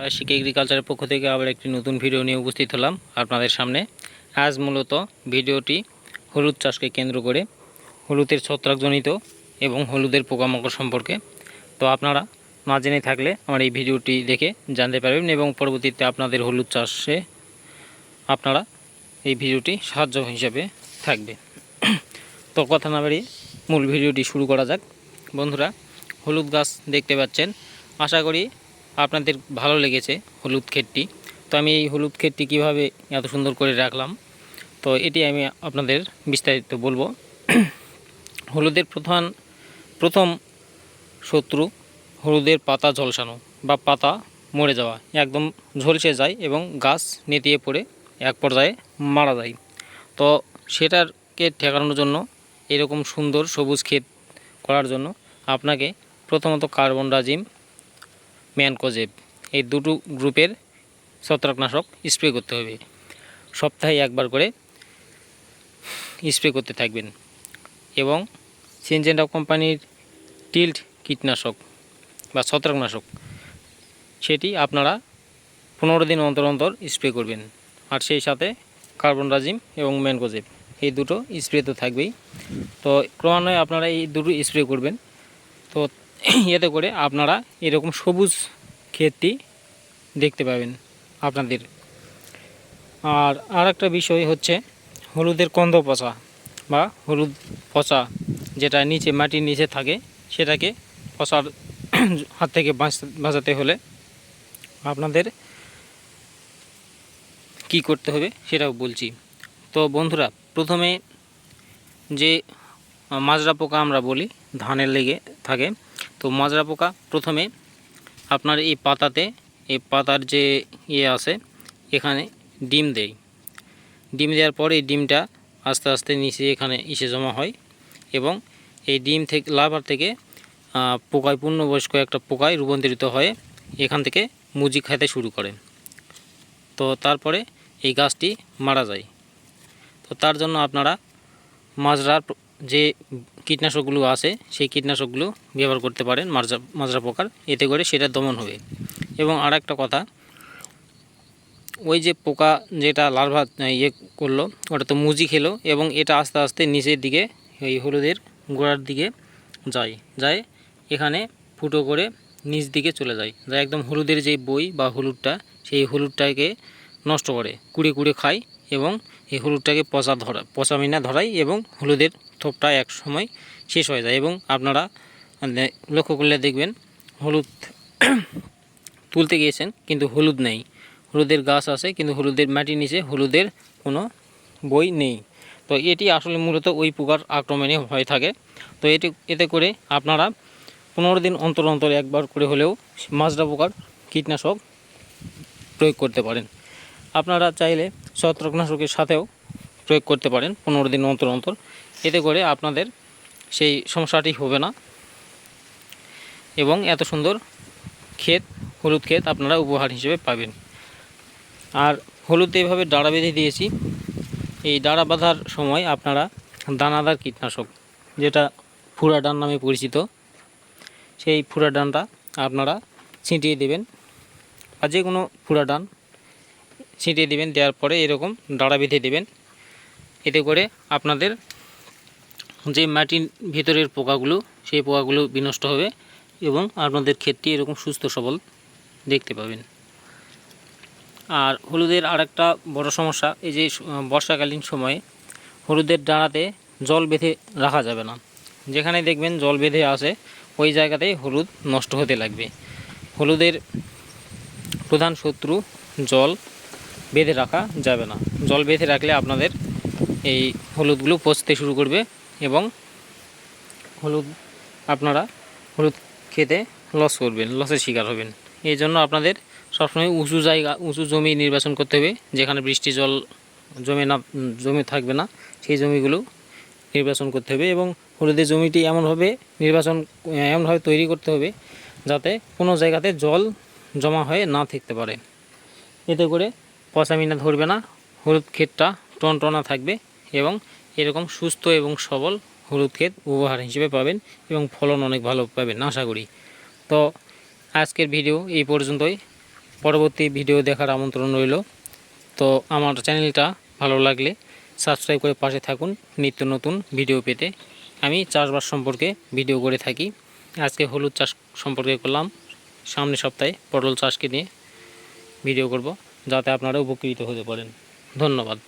আশিক এগ্রিকালচারের পক্ষ থেকে আবার একটি নতুন ভিডিও নিয়ে উপস্থিত হলাম আপনাদের সামনে। আজ মূলত ভিডিওটি হলুদ চাষকে কেন্দ্র করে হলুদের ছত্রাকজনিত এবং হলুদের পোকামাকড় সম্পর্কে। তো আপনারা না জেনে থাকলে আমার এই ভিডিওটি দেখে জানতে পারবেন এবং পরবর্তীতে আপনাদের হলুদ চাষে আপনারা এই ভিডিওটি সাহায্য হিসেবে থাকবে। তো কথা না বাড়িয়ে মূল ভিডিওটি শুরু করা যাক। বন্ধুরা, হলুদ গাছ দেখতে পাচ্ছেন, আশা করি আপনাদের ভালো লেগেছে হলুদ ক্ষেতটি। তো আমি এই হলুদ ক্ষেতটি কীভাবে এত সুন্দর করে রাখলাম, তো এটি আমি আপনাদের বিস্তারিত বলবো। হলুদের প্রথম শত্রু হলুদের পাতা ঝলসানো বা পাতা মরে যাওয়া, একদম ঝলসে যায় এবং গাছ নেতিয়ে পড়ে এক পর্যায়ে মারা যায়। তো সেটাকে ঠেকানোর জন্য, এরকম সুন্দর সবুজ ক্ষেত করার জন্য আপনাকে প্রথমত কার্বনডাজিম, ম্যানকোজেব এই দুটো গ্রুপের ছত্রাকনাশক স্প্রে করতে হবে। সপ্তাহে একবার করে স্প্রে করতে থাকবেন এবং সিনজেন্টা কোম্পানির টিল্ট কীটনাশক বা ছত্রাকনাশক সেটি আপনারা 15 দিন অন্তর অন্তর স্প্রে করবেন। আর সেই সাথে কার্বনডাজিম এবং ম্যানকোজেব এই দুটো স্প্রে তো থাকবেই। তো ক্রমান্বয়ে আপনারা এই দুটো স্প্রে করবেন। তো এতে করে আপনারা এরকম সবুজ ক্ষেতটি দেখতে পাবেন আপনাদের। আর একটা বিষয় হচ্ছে হলুদের কন্দ পচা বা হলুদ পচা, যেটা নিচে মাটির নিচে থাকে, সেটাকে পচার হাত থেকে বাঁচাতে হলে আপনাদের কি করতে হবে সেটাও বলছি। তো বন্ধুরা, প্রথমে যে মাজরা পোকা আমরা বলি ধানের লেগে থাকে, তো মাজরা পোকা প্রথমে আপনার এই পাতার যে আছে এখানে ডিম দেয়। ডিম দেওয়ার পরে এই ডিমটা আস্তে আস্তে নিচে এখানে এসে জমা হয় এবং এই ডিম থেকে লার্ভার থেকে পোকায় পূর্ণবয়স্ক একটা পোকায় রূপান্তরিত হয়ে এখান থেকে মুজি খেতে শুরু করে। তো তারপরে এই গাছটি মারা যায়। তো তার জন্য আপনারা মাজরার যে কীটনাশকগুলো আছে সেই কীটনাশকগুলো ব্যবহার করতে পারেন মাজরা পোকার, এতে করে সেটা দমন হবে। এবং আর একটা কথা, ওই যে পোকা যেটা লার্ভা করলো, ওটা তো মুজি খেলো এবং এটা আস্তে আস্তে নিচের দিকে এই হলুদের গোড়ার দিকে যায় এখানে ফুটো করে নিচ দিকে চলে যায় একদম হলুদের যে বই বা হলুদটা, সেই হলুদটাকে নষ্ট করে, কুড়ে খায় এবং এই হলুদটাকে পচামিনা ধরায় এবং হলুদের থোপটা এক সময় শেষ হয়ে যায়। এবং আপনারা লক্ষ্য করলে দেখবেন হলুদ তুলতে গিয়েছেন কিন্তু হলুদ নেই, হলুদের গাছ আছে কিন্তু হলুদের মাটির নিচে হলুদের কোনো বই নেই। তো এটি আসলে মূলত ওই পোকার আক্রমণে হয়ে থাকে। তো এতে করে আপনারা 15 দিন অন্তর অন্তর একবার করে হলেও মাজরা পোকার কীটনাশক প্রয়োগ করতে পারেন। আপনারা চাইলে ছত্রাকনাশকের সাথেও প্রয়োগ করতে পারেন 15 দিন অন্তর অন্তর। এতে করে আপনাদের সেই সমস্যাটি হবে না এবং এত সুন্দর হলুদ ক্ষেত আপনারা উপহার হিসেবে পাবেন। আর হলুদ এইভাবে ডাঁড়া বেঁধে দিয়েছি। এই ডাঁড়া বাঁধার সময় আপনারা দানাদার কীটনাশক, যেটা ফুরাডান নামে পরিচিত, সেই ফুরাডানটা আপনারা ছিটিয়ে দেবেন বা যে কোনো ফুরাডান ছিটিয়ে দেবেন। দেওয়ার পরে এরকম ডাঁড়া বেঁধে দেবেন। এতে করে আপনাদের যে মাটির ভিতরের পোকাগুলো, সেই পোকাগুলো বিনষ্ট হবে এবং আপনাদের ক্ষেতটি এরকম সুস্থ সবল দেখতে পাবেন। আর হলুদের আরেকটা বড় সমস্যা, এই যে বর্ষাকালীন সময়ে হলুদের ডাঁড়াতে জল বেঁধে রাখা যাবে না। যেখানে দেখবেন জল বেঁধে আছে ওই জায়গাতেই হলুদ নষ্ট হতে লাগবে। হলুদের প্রধান শত্রু জল বেঁধে রাখা যাবে না। জল বেঁধে রাখলে আপনাদের এই হলুদগুলো পচতে শুরু করবে এবং আপনারা হলুদ খেতে লসের শিকার হবেন। এই জন্য আপনাদের সবসময় উঁচু জমি নির্বাচন করতে হবে, যেখানে বৃষ্টি জল জমে থাকবে না, সেই জমিগুলো নির্বাচন করতে হবে। এবং হলুদের জমিটি এমনভাবে তৈরি করতে হবে যাতে কোনো জায়গাতে জল জমা হয়ে না থাকতে পারে। এতে করে পচামিনা ধরবে না, হলুদ ক্ষেতটা টনটনা থাকবে এবং এরকম সুস্থ এবং সবল হলুদ ক্ষেত উপহার হিসেবে পাবেন এবং ফলন অনেক ভালো পাবেন আশা করি। তো আজকের ভিডিও এই পর্যন্তই। পরবর্তী ভিডিও দেখার আমন্ত্রণ রইল। তো আমার চ্যানেলটা ভালো লাগলে সাবস্ক্রাইব করে পাশে থাকুন নিত্য নতুন ভিডিও পেতে। আমি চাষবাস সম্পর্কে ভিডিও করে থাকি। আজকে হলুদ চাষ সম্পর্কে করলাম, সামনের সপ্তাহে পটল চাষকে নিয়ে ভিডিও করব, যাতে আপনারা উপকৃত হতে পারেন। ধন্যবাদ।